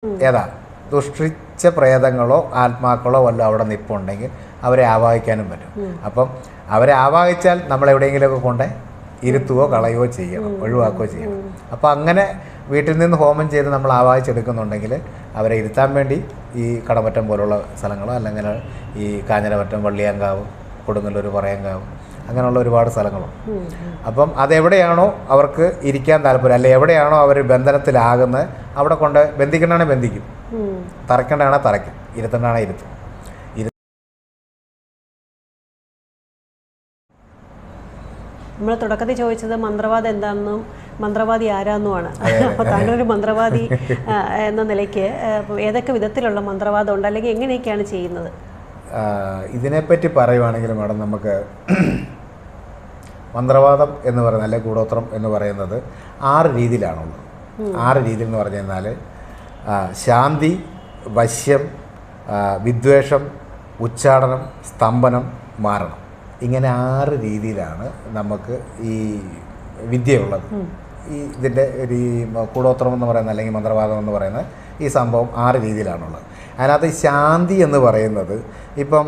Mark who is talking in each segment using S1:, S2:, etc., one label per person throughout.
S1: ഏതാ ദുഷ്ടിച്ച പ്രേതങ്ങളോ ആത്മാക്കളോ വല്ലതും അവിടെ നിൽപ്പുണ്ടെങ്കിൽ അവരെ ആവാഹിക്കാനും പറ്റും. അപ്പം അവരെ ആവാഹിച്ചാൽ നമ്മൾ എവിടെയെങ്കിലുമൊക്കെ കൊണ്ട് ഇരുത്തുകയോ കളയുകയോ ചെയ്യണം, ഒഴിവാക്കുകയോ ചെയ്യണം. അപ്പോൾ അങ്ങനെ വീട്ടിൽ നിന്ന് ഹോമം ചെയ്ത് നമ്മൾ ആവാഹിച്ചെടുക്കുന്നുണ്ടെങ്കിൽ അവരെ ഇരുത്താൻ വേണ്ടി ഈ കടമറ്റം പോലുള്ള സ്ഥലങ്ങളോ അല്ലെങ്കിൽ ഈ കാഞ്ഞിരമറ്റം, വള്ളിയാങ്കാവ്, കൊടുങ്ങല്ലൂർ, പറയങ്കാവ് അങ്ങനെയുള്ള ഒരുപാട് സ്ഥലങ്ങളുണ്ട്. അപ്പം അതെവിടെയാണോ അവർക്ക് ഇരിക്കാൻ താല്പര്യം, അല്ലെ എവിടെയാണോ അവർ ബന്ധനത്തിലാകുന്നത് അവിടെ കൊണ്ട് ബന്ധിക്കണ്ടാണെങ്കിൽ ബന്ധിക്കും, തറയ്ക്കേണ്ടതാണെങ്കിൽ തറയ്ക്കും, ഇരുത്തേണ്ടതാണെങ്കിൽ ഇരുത്തും.
S2: നമ്മൾ തുടക്കത്തിൽ ചോദിച്ചത് മന്ത്രവാദം എന്താണെന്നും മന്ത്രവാദി ആരാന്നുമാണ്. അപ്പോൾ താങ്കളൊരു മന്ത്രവാദി എന്ന നിലയ്ക്ക് ഏതൊക്കെ വിധത്തിലുള്ള മന്ത്രവാദം ഉണ്ട്, അല്ലെങ്കിൽ എങ്ങനെയൊക്കെയാണ് ചെയ്യുന്നത്?
S1: ഇതിനെപ്പറ്റി പറയുവാണെങ്കിൽ മാഡം, നമുക്ക് മന്ത്രവാദം എന്ന് പറയുന്നത്, അല്ലെങ്കിൽ കൂടോത്രം എന്ന് പറയുന്നത് 6 രീതിയിലാണുള്ളത്. 6 രീതിയിൽ എന്ന് പറഞ്ഞു കഴിഞ്ഞാൽ ശാന്തി, വശ്യം, വിദ്വേഷം, ഉച്ചാടനം, സ്തംഭനം, മാരണം. ഇങ്ങനെ 6 രീതിയിലാണ് നമുക്ക് ഈ വിദ്യയുള്ളത്. ഇതിൻ്റെ ഈ കൂടോത്രം എന്ന് പറയുന്നത് അല്ലെങ്കിൽ മന്ത്രവാദം എന്ന് പറയുന്ന ഈ സംഭവം 6 രീതിയിലാണുള്ളത്. അതിനകത്ത് ശാന്തി എന്ന് പറയുന്നത്, ഇപ്പം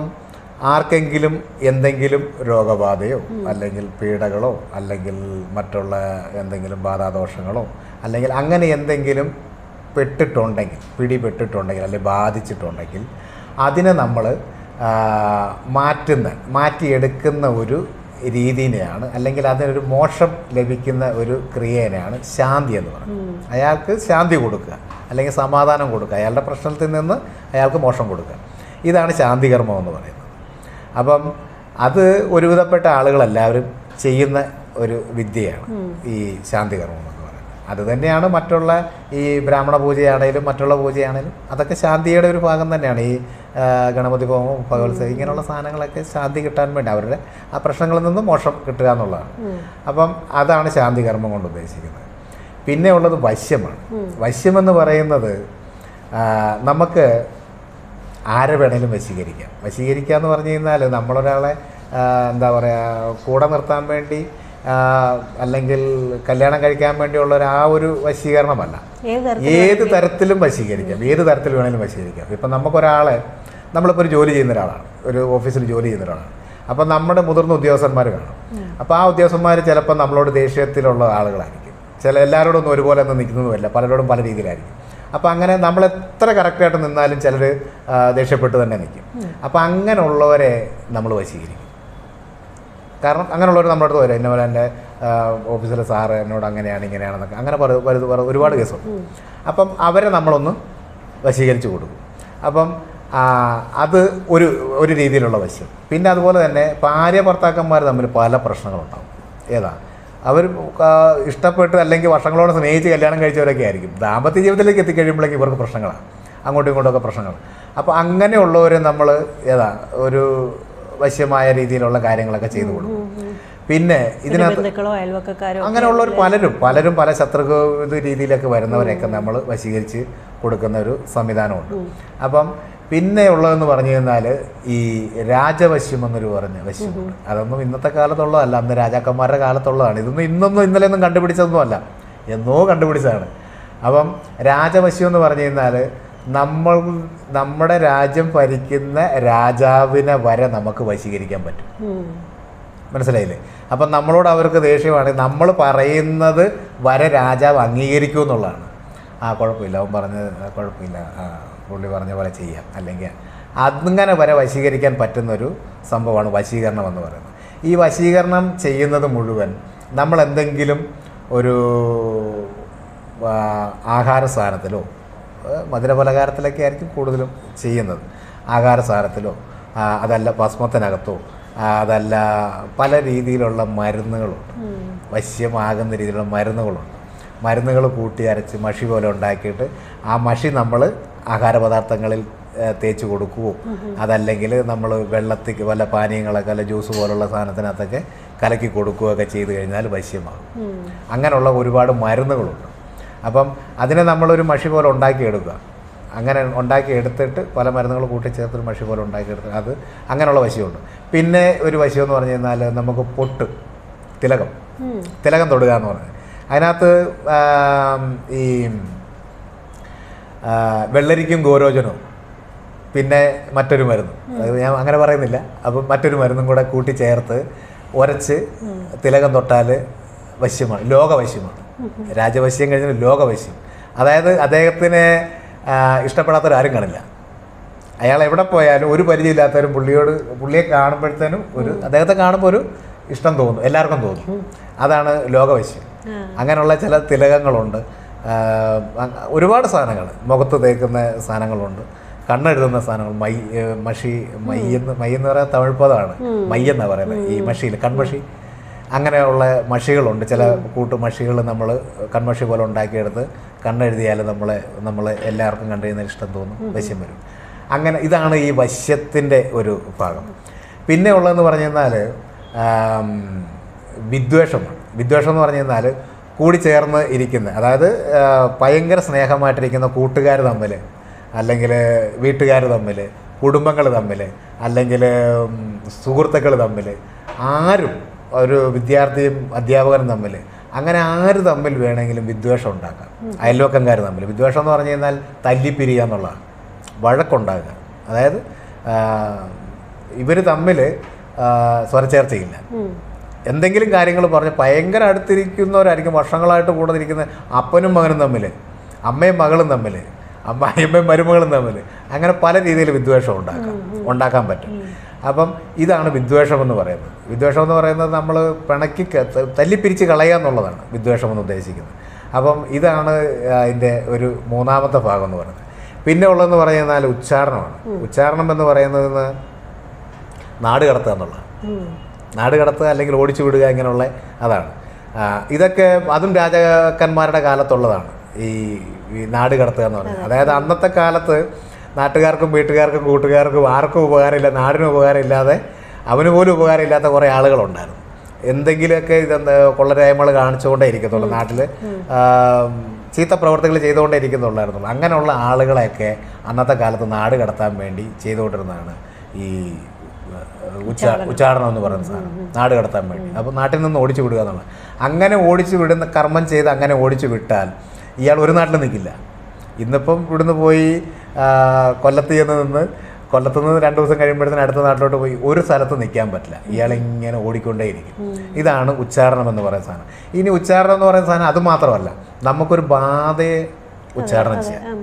S1: ആർക്കെങ്കിലും എന്തെങ്കിലും രോഗബാധയോ അല്ലെങ്കിൽ പീഡകളോ അല്ലെങ്കിൽ മറ്റുള്ള എന്തെങ്കിലും ബാധാദോഷങ്ങളോ അല്ലെങ്കിൽ അങ്ങനെ എന്തെങ്കിലും പെട്ടിട്ടുണ്ടെങ്കിൽ, പിടിപെട്ടിട്ടുണ്ടെങ്കിൽ അല്ലെങ്കിൽ ബാധിച്ചിട്ടുണ്ടെങ്കിൽ അതിനെ നമ്മൾ മാറ്റിയെടുക്കുന്ന ഒരു രീതിനെയാണ്, അല്ലെങ്കിൽ അതിനൊരു മോക്ഷം ലഭിക്കുന്ന ഒരു ക്രിയേനെയാണ് ശാന്തി എന്ന് പറയുന്നത്. അയാൾക്ക് ശാന്തി കൊടുക്കുക അല്ലെങ്കിൽ സമാധാനം കൊടുക്കുക, അയാളുടെ പ്രശ്നത്തിൽ നിന്ന് അയാൾക്ക് മോക്ഷം കൊടുക്കുക. ഇതാണ് ശാന്തികർമ്മം എന്ന് പറയുന്നത്. അപ്പം അത് ഒരുവിധപ്പെട്ട ആളുകളെല്ലാവരും ചെയ്യുന്ന ഒരു വിദ്യയാണ് ഈ ശാന്തികർമ്മം എന്ന് പറയുന്നത്. അത് തന്നെയാണ് മറ്റുള്ള ഈ ബ്രാഹ്മണ പൂജയാണേലും മറ്റുള്ള പൂജയാണേലും അതൊക്കെ ശാന്തിയുടെ ഒരു ഭാഗം തന്നെയാണ്. ഈ ഗണപതി ഹോമം, ഭഗവത്സവം, ഇങ്ങനെയുള്ള സാധനങ്ങളൊക്കെ ശാന്തി കിട്ടാൻ വേണ്ടി, അവരുടെ ആ പ്രശ്നങ്ങളിൽ നിന്നും മോക്ഷം കിട്ടുക എന്നുള്ളതാണ്. അപ്പം അതാണ് ശാന്തികർമ്മം കൊണ്ട് ഉദ്ദേശിക്കുന്നത്. പിന്നെ ഉള്ളത് വശ്യമാണ്. വശ്യമെന്ന് പറയുന്നത് നമുക്ക് ആരെ വേണേലും വശീകരിക്കാം. വശീകരിക്കുക എന്ന് പറഞ്ഞു കഴിഞ്ഞാൽ നമ്മളൊരാളെ എന്താ പറയുക, കൂടെ നിർത്താൻ വേണ്ടി അല്ലെങ്കിൽ കല്യാണം കഴിക്കാൻ വേണ്ടിയുള്ള ഒരു വശീകരണമല്ല. ഏത് തരത്തിലും വശീകരിക്കാം, ഏത് തരത്തിൽ വേണമെങ്കിലും വശീകരിക്കാം. ഇപ്പം നമുക്കൊരാളെ, നമ്മളിപ്പോൾ ഒരു ജോലി ചെയ്യുന്ന ഒരാളാണ്, ഒരു ഓഫീസിൽ ജോലി ചെയ്യുന്ന ഒരാളാണ്. അപ്പം നമ്മുടെ മുതിർന്ന ഉദ്യോഗസ്ഥന്മാർ കാണും. അപ്പോൾ ആ ഉദ്യോഗസ്ഥന്മാർ ചിലപ്പോൾ നമ്മളോട് ദേഷ്യത്തിലുള്ള ആളുകളായിരിക്കും. എല്ലാവരോടും ഒന്നും ഒരുപോലെ ഒന്നും നിൽക്കുന്നതുമല്ല, പലരോടും പല രീതിയിലായിരിക്കും. അപ്പോൾ അങ്ങനെ നമ്മൾ എത്ര കറക്റ്റായിട്ട് നിന്നാലും ചിലർ ദേഷ്യപ്പെട്ട് തന്നെ നിൽക്കും. അപ്പോൾ അങ്ങനെയുള്ളവരെ നമ്മൾ വശീകരിക്കും. കാരണം അങ്ങനെയുള്ളവർ നമ്മുടെ അടുത്ത് വരും, ഇന്നപോലെ എൻ്റെ ഓഫീസിലെ സാറ് എന്നോട് അങ്ങനെയാണ് ഇങ്ങനെയാണെന്നൊക്കെ അങ്ങനെ ഒരുപാട് കേസുണ്ട്. അപ്പം അവരെ നമ്മളൊന്ന് വശീകരിച്ച് കൊടുക്കും. അപ്പം അത് ഒരു രീതിയിലുള്ള വശ്യം. പിന്നെ അതുപോലെ തന്നെ ഭാര്യ ഭർത്താക്കന്മാർ തമ്മിൽ പല പ്രശ്നങ്ങളുണ്ടാകും. ഏതാ, അവർ ഇഷ്ടപ്പെട്ട് അല്ലെങ്കിൽ വർഷങ്ങളോട് സ്നേഹിച്ച് കല്യാണം കഴിച്ചവരൊക്കെ ആയിരിക്കും. ദാമ്പത്യ ജീവിതത്തിലേക്ക് എത്തിക്കഴിയുമ്പോഴേക്കും ഇവർക്ക് പ്രശ്നങ്ങളാണ്, അങ്ങോട്ടും ഇങ്ങോട്ടുമൊക്കെ പ്രശ്നങ്ങൾ. അപ്പോൾ അങ്ങനെയുള്ളവരെ നമ്മൾ ഒരു വശ്യമായ രീതിയിലുള്ള കാര്യങ്ങളൊക്കെ ചെയ്തു കൊടുക്കും. പിന്നെ ഇതിനകത്ത് അങ്ങനെയുള്ളവർ പലരും പല ശത്രുത രീതിയിലൊക്കെ വരുന്നവരെയൊക്കെ നമ്മൾ വശീകരിച്ച് കൊടുക്കുന്ന ഒരു സംവിധാനമുണ്ട്. അപ്പം പിന്നെ ഉള്ളതെന്ന് പറഞ്ഞു കഴിഞ്ഞാൽ ഈ രാജവശ്യം എന്നൊരു പറഞ്ഞ വശ്യമുണ്ട്. അതൊന്നും ഇന്നത്തെ കാലത്തുള്ളതല്ല, അന്ന് രാജാക്കന്മാരുടെ കാലത്തുള്ളതാണ്. ഇതൊന്നും ഇന്നലെയൊന്നും കണ്ടുപിടിച്ചതൊന്നുമല്ല, എന്നോ കണ്ടുപിടിച്ചതാണ്. അപ്പം രാജവശ്യം എന്ന് പറഞ്ഞു കഴിഞ്ഞാൽ നമ്മുടെ രാജ്യം ഭരിക്കുന്ന രാജാവിനെ വരെ നമുക്ക് വശീകരിക്കാൻ പറ്റും. മനസ്സിലായില്ലേ? അപ്പം നമ്മളോട് അവർക്ക് ദേഷ്യമാണെങ്കിൽ നമ്മൾ പറയുന്നത് വരെ രാജാവ് അംഗീകരിക്കും എന്നുള്ളതാണ്. കുഴപ്പമില്ല, അവൻ പറഞ്ഞത് കുഴപ്പമില്ല, പുള്ളി പറഞ്ഞ പോലെ ചെയ്യാം, അല്ലെങ്കിൽ അങ്ങനെ വരെ വശീകരിക്കാൻ പറ്റുന്നൊരു സംഭവമാണ് വശീകരണം എന്ന് പറയുന്നത്. ഈ വശീകരണം ചെയ്യുന്നത് മുഴുവൻ നമ്മൾ എന്തെങ്കിലും ഒരു ആഹാര സാധനത്തിലോ മധുരപലഹാരത്തിലൊക്കെ ആയിരിക്കും കൂടുതലും ചെയ്യുന്നത്. ആഹാര സാധനത്തിലോ അതല്ല ഭസ്മത്തിനകത്തോ അതല്ല പല രീതിയിലുള്ള മരുന്നുകളുണ്ട്, വശ്യമാകുന്ന രീതിയിലുള്ള മരുന്നുകളുണ്ട്. മരുന്നുകൾ കൂട്ടി അരച്ച് മഷി പോലെ ഉണ്ടാക്കിയിട്ട് ആ മഷി നമ്മൾ ആഹാരപദാർത്ഥങ്ങളിൽ തേച്ച് കൊടുക്കുകയോ അതല്ലെങ്കിൽ നമ്മൾ വെള്ളത്തിൽ വല്ല പാനീയങ്ങളൊക്കെ അല്ല ജ്യൂസ് പോലുള്ള സാധനത്തിനകത്തൊക്കെ കലക്കി കൊടുക്കുകയൊക്കെ ചെയ്ത് കഴിഞ്ഞാൽ വശ്യമാകും. അങ്ങനെയുള്ള ഒരുപാട് മരുന്നുകളുണ്ട്. അപ്പം അതിനെ നമ്മളൊരു മഷി പോലെ ഉണ്ടാക്കിയെടുക്കുക. അങ്ങനെ ഉണ്ടാക്കിയെടുത്തിട്ട് പല മരുന്നുകൾ കൂട്ടിച്ചേർത്തൊരു മഷി പോലെ ഉണ്ടാക്കിയെടുത്ത് അത് അങ്ങനെയുള്ള വശ്യമുണ്ട്. പിന്നെ ഒരു വശ്യം എന്ന് പറഞ്ഞു കഴിഞ്ഞാൽ നമുക്ക് തിലകം തൊടുക എന്ന് പറഞ്ഞത്. അതിനകത്ത് ഈ വെള്ളരിക്കും ഗോരോചനവും പിന്നെ മറ്റൊരു മരുന്നും, അത് ഞാൻ അങ്ങനെ പറയുന്നില്ല. അപ്പം മറ്റൊരു മരുന്നും കൂടെ കൂട്ടിച്ചേർത്ത് ഉരച്ച് തിലകം തൊട്ടാൽ വശ്യമാണ്, ലോകവശ്യമാണ്. രാജവശ്യം കഴിഞ്ഞാൽ ലോകവശ്യം. അതായത് അദ്ദേഹത്തിന് ഇഷ്ടപ്പെടാത്തവരാരും കാണില്ല. അയാൾ എവിടെ പോയാലും ഒരു പരിചയമില്ലാത്തവരും പുള്ളിയെ കാണുമ്പോഴത്തേനും അദ്ദേഹത്തെ കാണുമ്പോൾ ഒരു ഇഷ്ടം തോന്നും, എല്ലാവർക്കും തോന്നും. അതാണ് ലോകവശ്യം. അങ്ങനെയുള്ള ചില തിലകങ്ങളുണ്ട്, ഒരുപാട് സാധനങ്ങൾ, മുഖത്ത് തേക്കുന്ന സാധനങ്ങളുണ്ട്, കണ്ണെഴുതുന്ന സാധനങ്ങൾ, മയ്യെന്ന് പറയുന്ന തമിഴ് പദമാണ്, മയ്യെന്നാണ് പറയുന്നത് ഈ മഷിയിൽ, കൺമഷി. അങ്ങനെയുള്ള മഷികളുണ്ട്, ചില കൂട്ടുമഷികൾ നമ്മൾ കൺമഷി പോലെ ഉണ്ടാക്കിയെടുത്ത് കണ്ണെഴുതിയാൽ നമ്മൾ എല്ലാവർക്കും കണ്ടു കഴിഞ്ഞാൽ ഇഷ്ടം തോന്നും, വശ്യം വരും. അങ്ങനെ ഇതാണ് ഈ വശ്യത്തിൻ്റെ ഒരു ഭാഗം. പിന്നെ ഉള്ളതെന്ന് പറഞ്ഞു കഴിഞ്ഞാൽ വിദ്വേഷമാണ്. വിദ്വേഷം എന്ന് പറഞ്ഞു കഴിഞ്ഞാൽ കൂടി ചേർന്ന് ഇരിക്കുന്ന, അതായത് ഭയങ്കര സ്നേഹമായിട്ടിരിക്കുന്ന കൂട്ടുകാർ തമ്മിൽ, അല്ലെങ്കിൽ വീട്ടുകാർ തമ്മിൽ, കുടുംബങ്ങൾ തമ്മിൽ, അല്ലെങ്കിൽ സുഹൃത്തുക്കൾ തമ്മിൽ, ആരും ഒരു വിദ്യാർത്ഥിയും അധ്യാപകനും തമ്മിൽ, അങ്ങനെ ആര് തമ്മിൽ വേണമെങ്കിലും വിദ്വേഷം ഉണ്ടാക്കാം. അയൽവക്കംകാർ തമ്മിൽ വിദ്വേഷം എന്ന് പറഞ്ഞു കഴിഞ്ഞാൽ തല്ലിപ്പിരിയുക എന്നുള്ളതാണ്, വഴക്കുണ്ടാകുക. അതായത് ഇവർ തമ്മിൽ സ്വരച്ചേർച്ചയില്ല, എന്തെങ്കിലും കാര്യങ്ങൾ പറഞ്ഞ് ഭയങ്കര അടുത്തിരിക്കുന്നവരായിരിക്കും, വർഷങ്ങളായിട്ട് കൂടെ ഇരിക്കുന്ന അപ്പനും മകനും തമ്മിൽ, അമ്മയും മകളും തമ്മിൽ, അമ്മയും മരുമകളും തമ്മിൽ, അങ്ങനെ പല രീതിയിൽ വിദ്വേഷം ഉണ്ടാക്കാൻ പറ്റും. അപ്പം ഇതാണ് വിദ്വേഷം എന്ന് പറയുന്നത്. വിദ്വേഷം എന്ന് പറയുന്നത് നമ്മൾ തല്ലിപ്പിരിച്ച് കളയുക എന്നുള്ളതാണ് വിദ്വേഷം എന്ന് ഉദ്ദേശിക്കുന്നത്. അപ്പം ഇതാണ് അതിൻ്റെ ഒരു മൂന്നാമത്തെ ഭാഗം എന്ന് പറയുന്നത്. പിന്നെ ഉള്ളതെന്ന് പറഞ്ഞാൽ ഉച്ചാരണമാണ്. ഉച്ചാരണം എന്ന് പറയുന്നത് നാട് കടത്തുക എന്നുള്ളതാണ്. നാട് കടത്തുക അല്ലെങ്കിൽ ഓടിച്ചു വിടുക, ഇങ്ങനെയുള്ള അതാണ്. ഇതൊക്കെ അതും രാജാക്കന്മാരുടെ കാലത്തുള്ളതാണ്, ഈ നാട് കടത്തുക എന്ന് പറയുന്നത്. അതായത് അന്നത്തെ കാലത്ത് നാട്ടുകാർക്കും വീട്ടുകാർക്കും കൂട്ടുകാർക്കും ആർക്കും ഉപകാരമില്ല, നാടിനും ഉപകാരമില്ലാതെ അവന് പോലും ഉപകാരമില്ലാത്ത കുറേ ആളുകളുണ്ടായിരുന്നു. എന്തെങ്കിലുമൊക്കെ കൊള്ളരായ്മകൾ കാണിച്ചുകൊണ്ടേ ഇരിക്കത്തുള്ളൂ, നാട്ടിൽ ചീത്ത പ്രവർത്തികൾ ചെയ്തുകൊണ്ടേ ഇരിക്കുന്നുള്ളായിരുന്നുള്ളൂ. അങ്ങനെയുള്ള ആളുകളെയൊക്കെ അന്നത്തെ കാലത്ത് നാട് കടത്താൻ വേണ്ടി ചെയ്തുകൊണ്ടിരുന്നതാണ് ഈ ഉച്ചാരണം എന്ന് പറയുന്ന സാധനം, നാട് കടത്താൻ വേണ്ടി. അപ്പോൾ നാട്ടിൽ നിന്ന് ഓടിച്ചു വിടുക എന്നുള്ളത്. അങ്ങനെ ഓടിച്ചു വിടുന്ന കർമ്മം ചെയ്ത് അങ്ങനെ ഓടിച്ചു വിട്ടാൽ ഇയാൾ ഒരു നാട്ടിൽ നിൽക്കില്ല. ഇന്നിപ്പം ഇവിടുന്ന് പോയി കൊല്ലത്ത് നിന്ന് 2 ദിവസം കഴിയുമ്പോഴത്തേന് അടുത്ത നാട്ടിലോട്ട് പോയി ഒരു സ്ഥലത്ത് നിൽക്കാൻ പറ്റില്ല, ഇയാളിങ്ങനെ ഓടിക്കൊണ്ടേയിരിക്കും. ഇതാണ് ഉച്ചാരണം എന്ന് പറയുന്ന സാധനം. ഇനി ഉച്ചാരണം എന്ന് പറയുന്ന സാധനം അതുമാത്രമല്ല, നമുക്കൊരു ബാധയെ ഉച്ചാരണം ചെയ്യാം,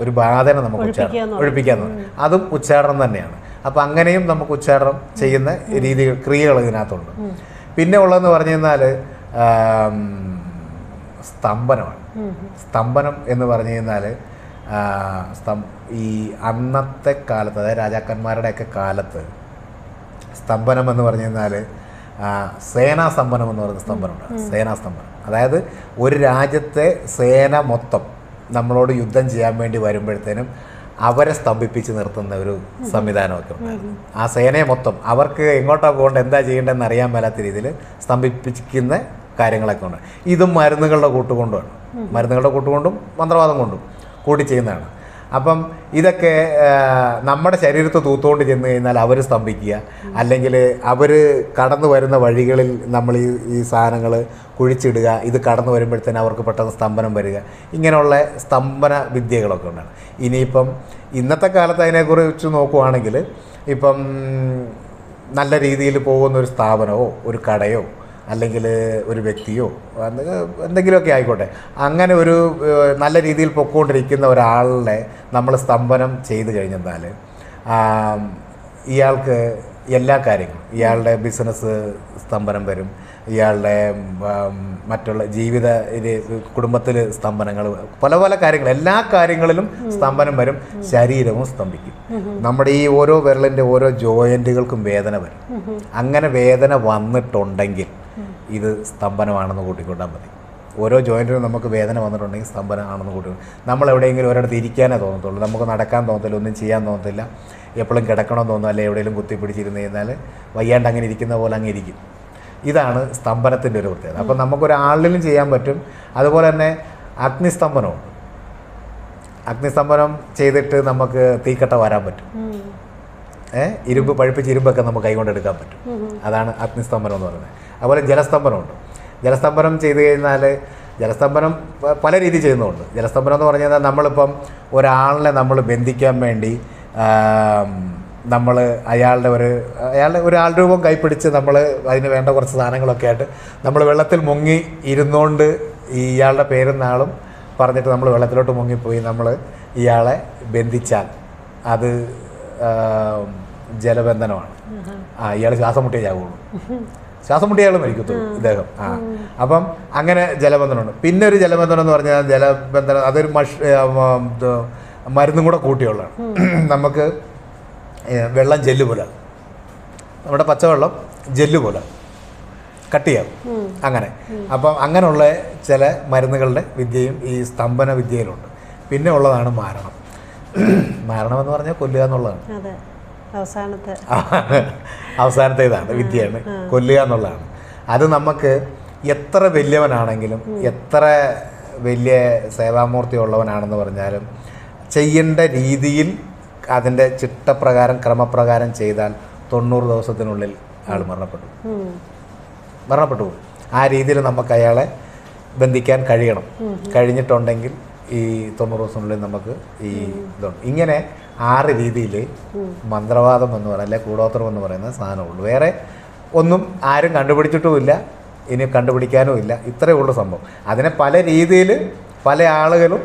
S1: ഒരു ബാധനെ നമുക്ക് ഒഴിപ്പിക്കാന്ന് പറയും, അതും ഉച്ചാരണം തന്നെയാണ്. അപ്പം അങ്ങനെയും നമുക്ക് ഉച്ചാരണം ചെയ്യുന്ന രീതികൾ, ക്രിയകൾ ഇതിനകത്തുണ്ട്. പിന്നെ ഉള്ളതെന്ന് പറഞ്ഞു കഴിഞ്ഞാൽ സ്തംഭനമാണ്. സ്തംഭനം എന്ന് പറഞ്ഞു കഴിഞ്ഞാൽ ഈ അന്നത്തെ കാലത്ത്, അതായത് രാജാക്കന്മാരുടെയൊക്കെ കാലത്ത് സ്തംഭനം എന്ന് പറഞ്ഞു കഴിഞ്ഞാൽ സേനാസ്തംഭനം എന്ന് പറയുന്ന സ്തംഭനമുണ്ട്. സേനാസ്തംഭനം അതായത് ഒരു രാജ്യത്തെ സേന മൊത്തം നമ്മളോട് യുദ്ധം ചെയ്യാൻ വേണ്ടി വരുമ്പോഴത്തേനും അവരെ സ്തംഭിപ്പിച്ച് നിർത്തുന്ന ഒരു സംവിധാനമൊക്കെ ഉണ്ടായിരുന്നു. ആ സേനയെ മൊത്തം അവർക്ക് എങ്ങോട്ടാണ് പോകേണ്ടത്, എന്താ ചെയ്യേണ്ടതെന്ന് അറിയാൻ മേലാത്ത രീതിയിൽ സ്തംഭിപ്പിക്കുന്ന കാര്യങ്ങളൊക്കെ ഉണ്ട്. ഇതും മരുന്നുകളുടെ കൂട്ടുകൊണ്ടുമാണ്, മരുന്നുകളുടെ കൂട്ടുകൊണ്ടും മന്ത്രവാദം കൊണ്ടും കൂടി ചെയ്യുന്നതാണ്. അപ്പം ഇതൊക്കെ നമ്മുടെ ശരീരത്ത് തൂത്തുകൊണ്ട് ചെന്ന് കഴിഞ്ഞാൽ അവർ സ്തംഭിക്കുക, അല്ലെങ്കിൽ അവർ കടന്നു വരുന്ന വഴികളിൽ നമ്മൾ ഈ സാധനങ്ങൾ കുഴിച്ചിടുക, ഇത് കടന്നു വരുമ്പോഴത്തേന് അവർക്ക് പെട്ടെന്ന് സ്തംഭനം വരിക, ഇങ്ങനെയുള്ള സ്തംഭന വിദ്യകളൊക്കെ ഉണ്ടാണ്. ഇനിയിപ്പം ഇന്നത്തെ കാലത്ത് അതിനെക്കുറിച്ച് നോക്കുവാണെങ്കിൽ ഇപ്പം നല്ല രീതിയിൽ പോകുന്ന ഒരു സ്ഥാപനമോ ഒരു കടയോ അല്ലെങ്കിൽ ഒരു വ്യക്തിയോ എന്തെങ്കിലുമൊക്കെ ആയിക്കോട്ടെ, അങ്ങനെ ഒരു നല്ല രീതിയിൽ പൊയ്ക്കൊണ്ടിരിക്കുന്ന ഒരാളെ നമ്മൾ സ്തംഭനം ചെയ്ത് കഴിഞ്ഞാൽ ഇയാൾക്ക് എല്ലാ കാര്യങ്ങളും, ഇയാളുടെ ബിസിനസ് സ്തംഭനം വരും, ഇയാളുടെ മറ്റുള്ള ജീവിത കുടുംബത്തിൽ സ്തംഭനങ്ങൾ, പല പല കാര്യങ്ങൾ, എല്ലാ കാര്യങ്ങളിലും സ്തംഭനം വരും. ശരീരവും സ്തംഭിക്കും. നമ്മുടെ ഈ ഓരോ വിരലിൻ്റെ ഓരോ ജോയിൻറ്റുകൾക്കും വേദന വരും. അങ്ങനെ വേദന വന്നിട്ടുണ്ടെങ്കിൽ ഇത് സ്തംഭനമാണെന്ന് കൂട്ടിക്കൊണ്ടാൽ മതി. ഓരോ ജോയിൻറ്റിനും നമുക്ക് വേദന വന്നിട്ടുണ്ടെങ്കിൽ സ്തംഭനമാണെന്ന് കൂട്ടി. നമ്മൾ എവിടെയെങ്കിലും ഒരിടത്ത് ഇരിക്കാനേ തോന്നത്തുള്ളൂ, നമുക്ക് നടക്കാൻ തോന്നത്തില്ല, ഒന്നും ചെയ്യാൻ തോന്നത്തില്ല, എപ്പോഴും കിടക്കണമെന്ന് തോന്നും, അല്ലെങ്കിൽ എവിടെയെങ്കിലും കുത്തിപ്പിടിച്ചിരുന്ന് കഴിഞ്ഞാൽ വയ്യാണ്ട് അങ്ങനെ ഇരിക്കുന്ന പോലെ അങ്ങ് ഇരിക്കും. ഇതാണ് സ്തംഭനത്തിൻ്റെ ഒരു പ്രത്യേകത. അപ്പം നമുക്കൊരാളിലും ചെയ്യാൻ പറ്റും. അതുപോലെ തന്നെ അഗ്നിസ്തംഭനമുണ്ട്. അഗ്നിസ്തംഭനം ചെയ്തിട്ട് നമുക്ക് തീക്കട്ട വരാൻ പറ്റും. ഇരുമ്പ് പഴുപ്പിച്ച് ഇരുമ്പൊക്കെ നമുക്ക് കൈകൊണ്ട് എടുക്കാൻ പറ്റും. അതാണ് അഗ്നിസ്തംഭനം എന്ന് പറയുന്നത്. അതുപോലെ ജലസ്തംഭനമുണ്ട്. ജലസ്തംഭനം ചെയ്ത് കഴിഞ്ഞാൽ ജലസ്തംഭനം പല രീതി ചെയ്യുന്നുണ്ട്. ജലസ്തംഭനം എന്ന് പറഞ്ഞു കഴിഞ്ഞാൽ നമ്മളിപ്പം ഒരാളിനെ നമ്മൾ ബന്ധിക്കാൻ വേണ്ടി നമ്മൾ അയാളുടെ ഒരു ആൾരൂപം കൈപ്പിടിച്ച് നമ്മൾ അതിന് വേണ്ട കുറച്ച് സാധനങ്ങളൊക്കെ ആയിട്ട് നമ്മൾ വെള്ളത്തിൽ മുങ്ങി ഇരുന്നുകൊണ്ട് ഇയാളുടെ പേരും നാളും പറഞ്ഞിട്ട് നമ്മൾ വെള്ളത്തിലോട്ട് മുങ്ങിപ്പോയി നമ്മൾ ഇയാളെ ബന്ധിച്ചാൽ അത് ജലബന്ധനമാണ്. ഇയാൾ ശ്വാസം മുട്ടിയേ ചാവുള്ളൂ, ശ്വാസം മുട്ടിയാൾ മരിക്കത്തുള്ളൂ ഇദ്ദേഹം. അപ്പം അങ്ങനെ ജലബന്ധനമുണ്ട്. പിന്നെ ഒരു ജലബന്ധനം എന്ന് പറഞ്ഞാൽ ജലബന്ധനം അതൊരു മരുന്നും കൂടെ കൂട്ടിയുള്ളതാണ്. നമുക്ക് വെള്ളം ജെല്ല് പോലെ, നമ്മുടെ പച്ചവെള്ളം ജെല്ല് പോലെ കട്ടിയാവും അങ്ങനെ. അപ്പം അങ്ങനെയുള്ള ചില മരുന്നുകളുടെ വിദ്യയും ഈ സ്തംഭന വിദ്യയിലുണ്ട്. പിന്നെ ഉള്ളതാണ് മാരണം. മാരണം എന്ന് പറഞ്ഞാൽ കൊല്ലുക എന്നുള്ളതാണ്. അവസാനത്തെ ഇതാണ് വിദ്യയാണ്, കൊല്ലുക എന്നുള്ളതാണ്. അത് നമുക്ക് എത്ര വലിയവനാണെങ്കിലും എത്ര വലിയ സേവാമൂർത്തി ഉള്ളവനാണെന്ന് പറഞ്ഞാലും ചെയ്യേണ്ട രീതിയിൽ അതിൻ്റെ ചിട്ടപ്രകാരം ക്രമപ്രകാരം ചെയ്താൽ 90 ദിവസത്തിനുള്ളിൽ ആൾ മരണപ്പെട്ടു പോകും. ആ രീതിയിൽ നമുക്ക് അയാളെ ബന്ധിക്കാൻ കഴിഞ്ഞിട്ടുണ്ടെങ്കിൽ ഈ 90 ദിവസത്തിനുള്ളിൽ നമുക്ക് ഈ ഇതുണ്ട്. ഇങ്ങനെ 6 രീതിയിൽ മന്ത്രവാദം എന്ന് പറയുന്നത് അല്ലെങ്കിൽ കൂടോത്രം എന്ന് പറയുന്ന സാധനമുള്ളൂ. വേറെ ഒന്നും ആരും കണ്ടുപിടിച്ചിട്ടുമില്ല, ഇനി കണ്ടുപിടിക്കാനും ഇല്ല. ഇത്രയേ ഉള്ളൂ സംഭവം. അതിനെ പല രീതിയിൽ പല ആളുകളും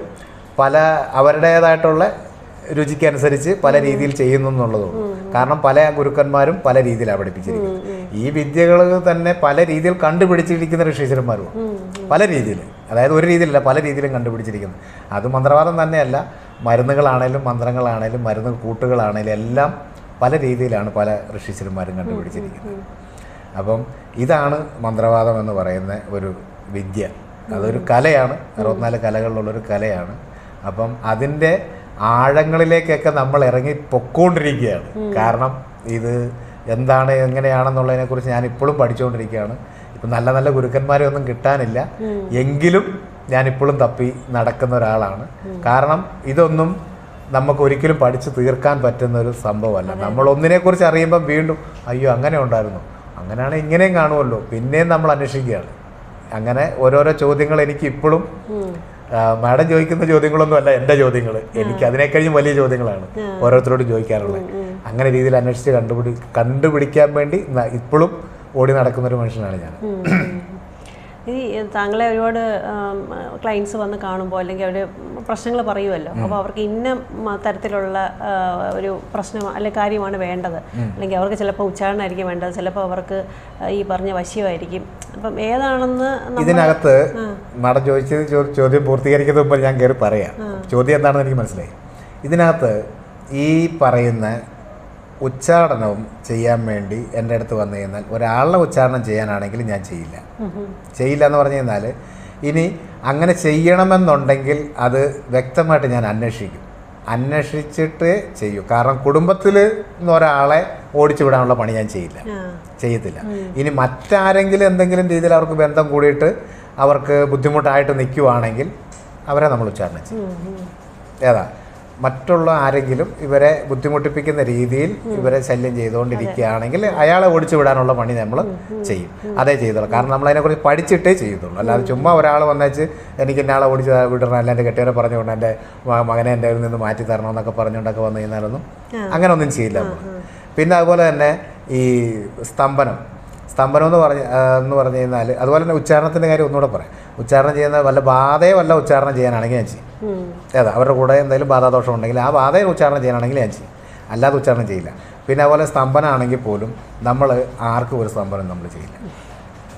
S1: പല അവരുടേതായിട്ടുള്ള രുചിക്കനുസരിച്ച് പല രീതിയിൽ ചെയ്യുന്നു എന്നുള്ളതുള്ളൂ. കാരണം പല ഗുരുക്കന്മാരും പല രീതിയിലാണ് പഠിപ്പിച്ചിരിക്കുന്നത്. ഈ വിദ്യകൾ തന്നെ പല രീതിയിൽ കണ്ടുപിടിച്ചിരിക്കുന്ന ഋഷീശ്വരന്മാരും പല രീതിയിൽ, അതായത് ഒരു രീതിയിലല്ല പല രീതിയിലും കണ്ടുപിടിച്ചിരിക്കുന്നത്. അത് മന്ത്രവാദം തന്നെയല്ല, മരുന്നുകളാണേലും മന്ത്രങ്ങളാണേലും മരുന്ന് കൂട്ടുകളാണേലും എല്ലാം പല രീതിയിലാണ് പല ഋഷീശ്വരന്മാരും കണ്ടുപിടിച്ചിരിക്കുന്നത്. അപ്പം ഇതാണ് മന്ത്രവാദം എന്ന് പറയുന്ന ഒരു വിദ്യ. അതൊരു കലയാണ്, 64 കലകളിലുള്ളൊരു കലയാണ്. അപ്പം അതിൻ്റെ ആഴങ്ങളിലേക്കൊക്കെ നമ്മൾ ഇറങ്ങി പൊക്കോണ്ടിരിക്കുകയാണ്. കാരണം ഇത് എന്താണ് എങ്ങനെയാണെന്നുള്ളതിനെക്കുറിച്ച് ഞാൻ ഇപ്പോഴും പഠിച്ചുകൊണ്ടിരിക്കുകയാണ്. ഇപ്പം നല്ല നല്ല ഗുരുക്കന്മാരെ ഒന്നും കിട്ടാനില്ല, എങ്കിലും ഞാനിപ്പോഴും തപ്പി നടക്കുന്ന ഒരാളാണ്. കാരണം ഇതൊന്നും നമുക്ക് ഒരിക്കലും പഠിച്ച് തീർക്കാൻ പറ്റുന്ന ഒരു സംഭവമല്ല. നമ്മൾ ഒന്നിനെക്കുറിച്ച് അറിയുമ്പം വീണ്ടും അയ്യോ അങ്ങനെ ഉണ്ടായിരുന്നു, അങ്ങനെയാണ് ഇങ്ങനെയും കാണുമല്ലോ, പിന്നെയും നമ്മൾ അന്വേഷിക്കുകയാണ്. അങ്ങനെ ഓരോരോ ചോദ്യങ്ങൾ എനിക്ക് ഇപ്പോഴും മാഡം ചോദിക്കുന്ന ചോദ്യങ്ങളൊന്നും അല്ല എൻ്റെ ചോദ്യങ്ങൾ, എനിക്ക് അതിനേക്കഴിഞ്ഞും വലിയ ചോദ്യങ്ങളാണ് ഓരോരുത്തരോടും ചോദിക്കാറുള്ളത്. അങ്ങനെ രീതിയിൽ അന്വേഷിച്ച് കണ്ടുപിടിക്കാൻ വേണ്ടി ഇപ്പോഴും ഓടി നടക്കുന്നൊരു മനുഷ്യനാണ് ഞാൻ.
S2: ഈ താങ്കളെ ഒരുപാട് ക്ലയൻസ് വന്ന് കാണുമ്പോൾ അല്ലെങ്കിൽ അവർ പ്രശ്നങ്ങൾ പറയുമല്ലോ, അപ്പോൾ അവർക്ക് ഇന്ന തരത്തിലുള്ള ഒരു പ്രശ്നം അല്ലെങ്കിൽ കാര്യമാണ് വേണ്ടത്, അല്ലെങ്കിൽ അവർക്ക് ചിലപ്പോൾ ഉച്ചാരണമായിരിക്കും വേണ്ടത്, ചിലപ്പോൾ അവർക്ക് ഈ പറഞ്ഞ വശ്യമായിരിക്കും. അപ്പം ഏതാണെന്ന്
S1: ഇതിനകത്ത് മാഡം ചോദിച്ചത് ചോദ്യം പൂർത്തീകരിക്കുന്ന മുമ്പ് ഞാൻ കയറി പറയാം. ചോദ്യം എന്താണെന്ന് എനിക്ക് മനസ്സിലായി. ഇതിനകത്ത് ഈ പറയുന്ന ഉച്ചാരണവും ചെയ്യാൻ വേണ്ടി എൻ്റെ അടുത്ത് വന്നു കഴിഞ്ഞാൽ ഒരാളുടെ ഉച്ചാരണം ചെയ്യാനാണെങ്കിൽ ഞാൻ ചെയ്യില്ല എന്ന് പറഞ്ഞു കഴിഞ്ഞാൽ, ഇനി അങ്ങനെ ചെയ്യണമെന്നുണ്ടെങ്കിൽ അത് വ്യക്തമായിട്ട് ഞാൻ അന്വേഷിച്ചിട്ട് ചെയ്യൂ. കാരണം കുടുംബത്തിൽ നിന്ന് ഒരാളെ ഓടിച്ചു വിടാനുള്ള പണി ഞാൻ ചെയ്യത്തില്ല. ഇനി മറ്റാരെങ്കിലും എന്തെങ്കിലും രീതിയിൽ അവർക്ക് ബന്ധം കൂടിയിട്ട് അവർക്ക് ബുദ്ധിമുട്ടായിട്ട് നിൽക്കുവാണെങ്കിൽ അവരെ നമ്മൾ ഉച്ചാരണം ചെയ്യും. മറ്റുള്ള ആരെങ്കിലും ഇവരെ ബുദ്ധിമുട്ടിപ്പിക്കുന്ന രീതിയിൽ ഇവരെ ശല്യം ചെയ്തുകൊണ്ടിരിക്കുകയാണെങ്കിൽ അയാളെ ഓടിച്ചു വിടാനുള്ള പണി നമ്മൾ ചെയ്യും. അതേ ചെയ്തോളൂ. കാരണം നമ്മൾ അതിനെക്കുറിച്ച് പഠിച്ചിട്ടേ ചെയ്യത്തുള്ളൂ. അല്ലാതെ ചുമ്മാ ഒരാൾ വന്നേച്ച് എനിക്ക് ഇന്നാളെ ഓടിച്ച് വിടണം, അല്ല എൻ്റെ കെട്ടിയവരെ പറഞ്ഞുകൊണ്ട് എൻ്റെ മകനെ എൻ്റെ കയ്യിൽ നിന്ന് മാറ്റി തരണം എന്നൊക്കെ പറഞ്ഞുകൊണ്ടൊക്കെ വന്നു കഴിഞ്ഞാലൊന്നും അങ്ങനെ ഒന്നും ചെയ്യില്ല നമ്മൾ. പിന്നെ അതുപോലെ തന്നെ ഈ സ്തംഭനം എന്ന് പറഞ്ഞു കഴിഞ്ഞാൽ അതുപോലെ തന്നെ ഉച്ചാരണത്തിൻ്റെ കാര്യം ഒന്നുകൂടെ പറയാം. ഉച്ചാരണം ചെയ്യുന്ന വല്ല ഉച്ചാരണം ചെയ്യാനാണെങ്കിൽ ഞാൻ ചെയ്യും. അവരുടെ കൂടെ എന്തെങ്കിലും ബാധാദോഷം ഉണ്ടെങ്കിൽ ആ ബാധയെ ഉച്ചാരണം ചെയ്യാനാണെങ്കിൽ ഞാൻ ചെയ്യും, അല്ലാതെ ഉച്ചാരണം ചെയ്യില്ല. പിന്നെ അതുപോലെ സ്തംഭനമാണെങ്കിൽ പോലും നമ്മൾ ആർക്കും ഒരു സ്തംഭനം നമ്മൾ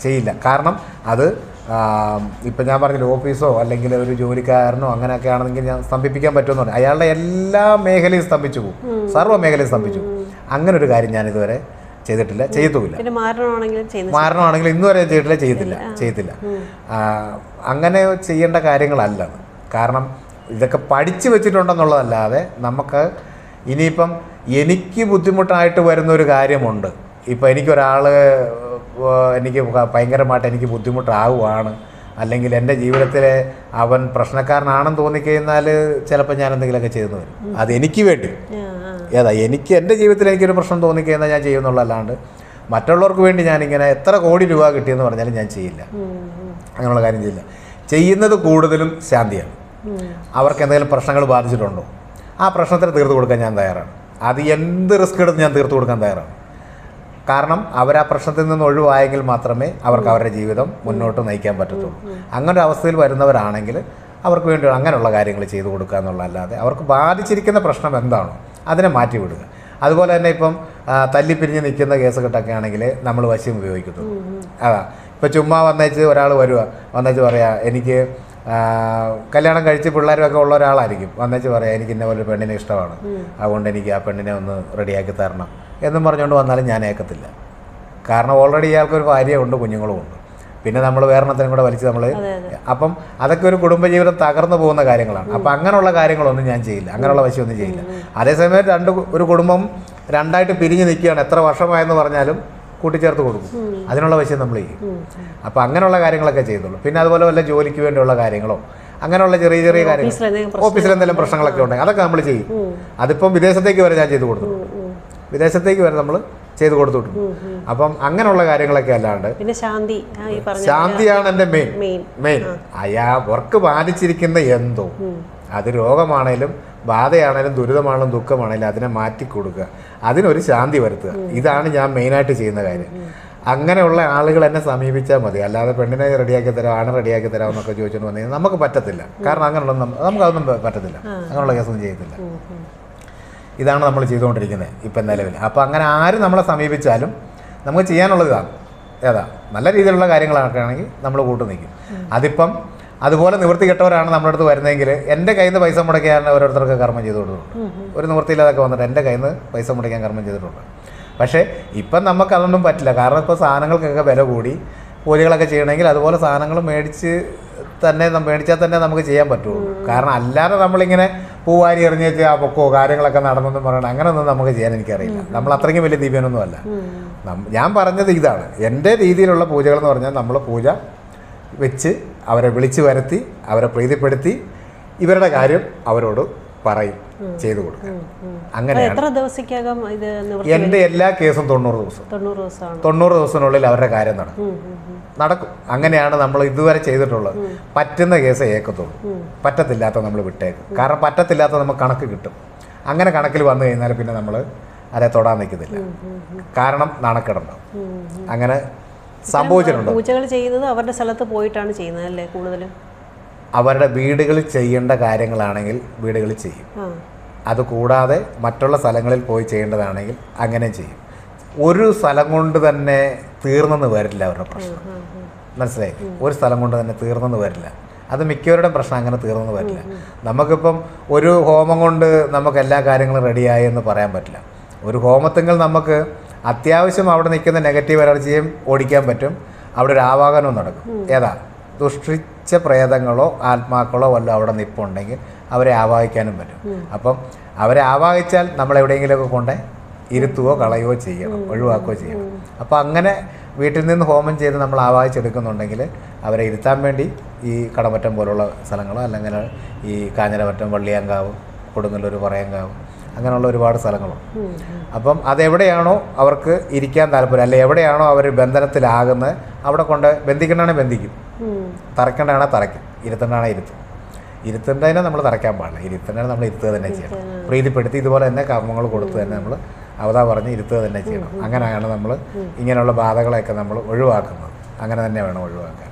S1: ചെയ്യില്ല. കാരണം അത് ഇപ്പം ഞാൻ പറഞ്ഞില്ല, ഓഫീസോ അല്ലെങ്കിൽ ഒരു ജോലിക്കാരനോ അങ്ങനെയൊക്കെ ആണെങ്കിൽ ഞാൻ സ്തംഭിപ്പിക്കാൻ പറ്റുമെന്ന് പറഞ്ഞു. അയാളുടെ എല്ലാ മേഖലയും സ്തംഭിച്ചു പോകും, സർവ്വ മേഖലയും സ്തംഭിച്ചു പോകും. അങ്ങനെ ഒരു കാര്യം ഞാനിതുവരെ ചെയ്തിട്ടില്ല, ചെയ്യത്തുമില്ല. മാരണമാണെങ്കിൽ ഇന്നുവരെ ചെയ്യത്തില്ല. അങ്ങനെ ചെയ്യേണ്ട കാര്യങ്ങളല്ല. കാരണം ഇതൊക്കെ പഠിച്ചു വെച്ചിട്ടുണ്ടെന്നുള്ളതല്ലാതെ നമുക്ക് ഇനിയിപ്പം എനിക്ക് ബുദ്ധിമുട്ടായിട്ട് വരുന്നൊരു കാര്യമുണ്ട്. ഇപ്പം എനിക്ക് ഭയങ്കരമായിട്ട് എനിക്ക് ബുദ്ധിമുട്ടാവുകയാണ്, അല്ലെങ്കിൽ എൻ്റെ ജീവിതത്തിൽ അവൻ പ്രശ്നക്കാരനാണെന്ന് തോന്നിക്കഴിഞ്ഞാൽ ചിലപ്പോൾ ഞാൻ എന്തെങ്കിലുമൊക്കെ ചെയ്തെന്ന് വരും. അത് എനിക്ക് വേണ്ടി എനിക്ക് എൻ്റെ ജീവിതത്തിൽ എനിക്കൊരു പ്രശ്നം തോന്നിക്കഴിഞ്ഞാൽ ഞാൻ ചെയ്യുന്നുള്ളതല്ലാണ്ട് മറ്റുള്ളവർക്ക് വേണ്ടി ഞാനിങ്ങനെ എത്ര കോടി രൂപ കിട്ടിയെന്ന് പറഞ്ഞാലും ഞാൻ ചെയ്യില്ല, അങ്ങനെയുള്ള കാര്യം ചെയ്യില്ല. ചെയ്യുന്നത് കൂടുതലും ശാന്തിയാണ്. അവർക്ക് എന്തെങ്കിലും പ്രശ്നങ്ങൾ ബാധിച്ചിട്ടുണ്ടോ, ആ പ്രശ്നത്തിന് തീർത്തു കൊടുക്കാൻ ഞാൻ തയ്യാറാണ്. അത് എന്ത് റിസ്ക് എടുത്ത് ഞാൻ തീർത്തു കൊടുക്കാൻ തയ്യാറാണ്. കാരണം അവർ ആ പ്രശ്നത്തിൽ നിന്ന് ഒഴിവായെങ്കിൽ മാത്രമേ അവർക്ക് അവരുടെ ജീവിതം മുന്നോട്ട് നയിക്കാൻ പറ്റത്തുള്ളൂ. അങ്ങനെ ഒരു അവസ്ഥയിൽ വരുന്നവരാണെങ്കിൽ അവർക്ക് വേണ്ടി അങ്ങനെയുള്ള കാര്യങ്ങൾ ചെയ്തു കൊടുക്കുക എന്നുള്ളതല്ലാതെ അവർക്ക് ബാധിച്ചിരിക്കുന്ന പ്രശ്നം എന്താണോ അതിനെ മാറ്റി വിടുക. അതുപോലെ തന്നെ ഇപ്പം തല്ലിപ്പിരിഞ്ഞ് നിൽക്കുന്ന കേസുകെട്ടൊക്കെ ആണെങ്കിൽ നമ്മൾ വശം ഉപയോഗിക്കുന്നു. അതാ ഇപ്പം ചുമ്മാ വന്നേച്ച് ഒരാൾ വരിക, വന്നേച്ച് പറയാ എനിക്ക് കല്യാണം കഴിച്ച് പിള്ളേരൊക്കെ ഉള്ള ഒരാളായിരിക്കും, വന്നേച്ച് പറയാം എനിക്ക് ഇന്ന പോലെ പെണ്ണിനെ ഇഷ്ടമാണ്, അതുകൊണ്ട് എനിക്ക് ആ പെണ്ണിനെ ഒന്ന് റെഡിയാക്കി തരണം എന്നും പറഞ്ഞുകൊണ്ട് വന്നാലും ഞാൻ ഏക്കത്തില്ല. കാരണം ഓൾറെഡി ഇയാൾക്കൊരു ഭാര്യയുണ്ട്, കുഞ്ഞുങ്ങളും ഉണ്ട്. പിന്നെ നമ്മൾ വേറെണ്ണത്തിനും കൂടെ വലിച്ച് നമ്മൾ അപ്പം അതൊക്കെ ഒരു കുടുംബജീവിതം തകർന്നു പോകുന്ന കാര്യങ്ങളാണ്. അപ്പം അങ്ങനെയുള്ള കാര്യങ്ങളൊന്നും ഞാൻ ചെയ്യില്ല, അങ്ങനെയുള്ള വശമൊന്നും ചെയ്യില്ല. അതേസമയം ഒരു കുടുംബം രണ്ടായിട്ട് പിരിഞ്ഞ് നിൽക്കുകയാണ്, എത്ര വർഷമായെന്ന് പറഞ്ഞാലും കൂട്ടിച്ചേർത്ത് കൊടുക്കും, അതിനുള്ള വശം നമ്മൾ ചെയ്യും. അപ്പം അങ്ങനെയുള്ള കാര്യങ്ങളൊക്കെ ചെയ്തോളൂ. പിന്നെ അതുപോലെ വല്ല ജോലിക്ക് വേണ്ടിയുള്ള കാര്യങ്ങളോ അങ്ങനെയുള്ള ചെറിയ ചെറിയ കാര്യങ്ങൾ, ഓഫീസിൽ എന്തെങ്കിലും പ്രശ്നങ്ങളൊക്കെ ഉണ്ടെങ്കിൽ അതൊക്കെ നമ്മൾ ചെയ്യും. അതിപ്പം വിദേശത്തേക്ക് വരെ ഞാൻ ചെയ്തു കൊടുത്തു, വിദേശത്തേക്ക് വരെ നമ്മൾ ചെയ്തു കൊടുത്തിട്ടുണ്ട്. അപ്പം അങ്ങനെയുള്ള കാര്യങ്ങളൊക്കെ അല്ലാണ്ട്
S2: പിന്നെ
S1: ശാന്തിയാണ് എൻ്റെ മെയിൻ. അവർക്ക് ബാധിച്ചിരിക്കുന്ന എന്തോ, അത് രോഗമാണേലും ബാധയാണേലും ദുരിതമാണേലും ദുഃഖമാണേലും അതിനെ മാറ്റി കൊടുക്കുക, അതിനൊരു ശാന്തി വരുത്തുക. ഇതാണ് ഞാൻ മെയിനായിട്ട് ചെയ്യുന്ന കാര്യം. അങ്ങനെയുള്ള ആളുകൾ എന്നെ സമീപിച്ചാൽ മതി. അല്ലാതെ പെണ്ണിനെ റെഡിയാക്കി തരാം, ആണ് റെഡിയാക്കി തരാം എന്നൊക്കെ ചോദിച്ചുകൊണ്ട് വന്നു കഴിഞ്ഞാൽ നമുക്ക് പറ്റത്തില്ല. കാരണം അങ്ങനെയുള്ള നമുക്കതൊന്നും പറ്റത്തില്ല, അങ്ങനെയുള്ള കേസൊന്നും ചെയ്യത്തില്ല. ഇതാണ് നമ്മൾ ചെയ്തുകൊണ്ടിരിക്കുന്നത് ഇപ്പം നിലവിൽ. അപ്പോൾ അങ്ങനെ ആരും നമ്മളെ സമീപിച്ചാലും നമുക്ക് ചെയ്യാനുള്ളത് ഇതാണ്. ഏതാ നല്ല രീതിയിലുള്ള കാര്യങ്ങളൊക്കെ ആണെങ്കിൽ നമ്മൾ കൂട്ടു നിൽക്കും. അതിപ്പം അതുപോലെ നിവൃത്തി കെട്ടവരാണ് നമ്മുടെ അടുത്ത് വരുന്നതെങ്കിൽ എൻ്റെ കയ്യിൽ നിന്ന് പൈസ മുടക്കിയാണ് ഓരോരുത്തർക്ക് കർമ്മം ചെയ്തു കൊടുത്തിട്ടുണ്ട്. ഒരു നിവൃത്തിയില്ലാതൊക്കെ വന്നിട്ട് എൻ്റെ കയ്യിൽ നിന്ന് പൈസ മുടക്കാൻ കർമ്മം ചെയ്തിട്ടുണ്ട്. പക്ഷേ ഇപ്പം നമുക്ക് അതൊന്നും പറ്റില്ല. കാരണം ഇപ്പോൾ സാധനങ്ങൾക്കൊക്കെ വില കൂടി. പൂജകളൊക്കെ ചെയ്യണമെങ്കിൽ അതുപോലെ സാധനങ്ങൾ മേടിച്ചാൽ തന്നെ നമുക്ക് ചെയ്യാൻ പറ്റുള്ളൂ. കാരണം അല്ലാതെ നമ്മളിങ്ങനെ പൂവാരി എറിഞ്ഞ് വെച്ച് ആ പൊക്കോ കാര്യങ്ങളൊക്കെ നടന്നെന്ന് പറയണം, അങ്ങനെയൊന്നും നമുക്ക് ചെയ്യാൻ എനിക്കറിയില്ല. നമ്മൾ അത്രയ്ക്കും വലിയ ദിവ്യനൊന്നും അല്ല. ഞാൻ പറഞ്ഞത് ഇതാണ് എൻ്റെ രീതിയിലുള്ള പൂജകൾ എന്ന് പറഞ്ഞാൽ നമ്മൾ പൂജ വെച്ച് അവരെ വിളിച്ചു വരുത്തി അവരെ പ്രീതിപ്പെടുത്തി ഇവരുടെ കാര്യം അവരോട് പറയും, ചെയ്തു കൊടുക്കുക. അങ്ങനെയാണ് എൻ്റെ എല്ലാ കേസും 90 ദിവസത്തിനുള്ളിൽ അവരുടെ കാര്യം നടക്കും. അങ്ങനെയാണ് നമ്മൾ ഇതുവരെ ചെയ്തിട്ടുള്ളത്. പറ്റുന്ന കേസ് ഏക്കത്തുള്ളൂ, പറ്റത്തില്ലാത്ത നമ്മൾ വിട്ടേക്കും. കാരണം പറ്റത്തില്ലാത്ത നമുക്ക് കണക്ക് കിട്ടും. അങ്ങനെ കണക്കിൽ വന്നു കഴിഞ്ഞാൽ പിന്നെ നമ്മൾ അതെ തൊടാൻ നിൽക്കുന്നില്ല. കാരണം നാണക്കേടുണ്ടാവും. അങ്ങനെ സംഭവിച്ചിട്ടുണ്ട്.
S2: പൂജകൾ ചെയ്യുന്നത് അവരുടെ സ്ഥലത്ത് പോയിട്ടാണ് ചെയ്യുന്നത് അല്ലേ കൂടുതലും?
S1: അവരുടെ വീടുകളിൽ ചെയ്യേണ്ട കാര്യങ്ങളാണെങ്കിൽ വീടുകളിൽ ചെയ്യും. അതുകൂടാതെ മറ്റുള്ള സ്ഥലങ്ങളിൽ പോയി ചെയ്യേണ്ടതാണെങ്കിൽ അങ്ങനെ ചെയ്യും. ഒരു സ്ഥലം കൊണ്ട് തന്നെ തീർന്നെന്ന് വരില്ല അവരുടെ പ്രശ്നം. മനസ്സിലായി? ഒരു സ്ഥലം കൊണ്ട് തന്നെ തീർന്നെന്ന് വരില്ല. അത് മിക്കവരുടെ പ്രശ്നം അങ്ങനെ തീർന്നെന്ന് വരില്ല. നമുക്കിപ്പം ഒരു ഹോമം കൊണ്ട് നമുക്ക് എല്ലാ കാര്യങ്ങളും റെഡിയായി എന്ന് പറയാൻ പറ്റില്ല. ഒരു ഹോമത്തെങ്കിൽ നമുക്ക് അത്യാവശ്യം അവിടെ നിൽക്കുന്ന നെഗറ്റീവ് എനർജിയും ഓടിക്കാൻ പറ്റും. അവിടെ ഒരു ആവാഹനവും നടക്കും. ഏതാ ദുഷ്ടിച്ച പ്രേതങ്ങളോ ആത്മാക്കളോ വല്ലതും അവിടെ നിൽപ്പുണ്ടെങ്കിൽ അവരെ ആവാഹിക്കാനും പറ്റും. അപ്പം അവരെ ആവാഹിച്ചാൽ നമ്മളെവിടെയെങ്കിലുമൊക്കെ കൊണ്ട് ഇരുത്തുകയോ കളയുകയോ ചെയ്യണം, ഒഴിവാക്കുകയോ ചെയ്യണം. അപ്പോൾ അങ്ങനെ വീട്ടിൽ നിന്ന് ഹോമം ചെയ്ത് നമ്മൾ ആവാഹിച്ചെടുക്കുന്നുണ്ടെങ്കിൽ അവരെ ഇരുത്താൻ വേണ്ടി ഈ കടമറ്റം പോലുള്ള സ്ഥലങ്ങളോ അല്ലെങ്കിൽ ഈ കാഞ്ഞിരമറ്റം, വള്ളിയാങ്കാവ്, കൊടുങ്ങല്ലൂർ, പറയങ്കാവ് അങ്ങനെയുള്ള ഒരുപാട് സ്ഥലങ്ങളുണ്ട്. അപ്പം അതെവിടെയാണോ അവർക്ക് ഇരിക്കാൻ താല്പര്യം, അല്ലെ എവിടെയാണോ അവർ ബന്ധനത്തിലാകുന്നത് അവിടെ കൊണ്ട് ബന്ധിക്കണ്ടാണെങ്കിൽ ബന്ധിക്കും, തറയ്ക്കേണ്ടതാണെങ്കിൽ തറയ്ക്കും, ഇരുത്തേണ്ടതാണെങ്കിൽ ഇരുത്തും. ഇരുത്തേണ്ടതിനെ നമ്മൾ തറയ്ക്കാൻ പാടില്ല, ഇരുത്തേണ്ടതിനെ നമ്മൾ ഇരുത്തുക തന്നെ ചെയ്യണം. പ്രീതിപ്പെടുത്തി ഇതുപോലെ തന്നെ കർമ്മങ്ങൾ കൊടുത്ത് തന്നെ നമ്മൾ അവതാ പറഞ്ഞ് ഇരുത്തുക തന്നെ ചെയ്യണം. അങ്ങനെയാണ് നമ്മൾ ഇങ്ങനെയുള്ള ബാധകളെയൊക്കെ നമ്മൾ ഒഴിവാക്കുന്നത്. അങ്ങനെ തന്നെ വേണം ഒഴിവാക്കാൻ.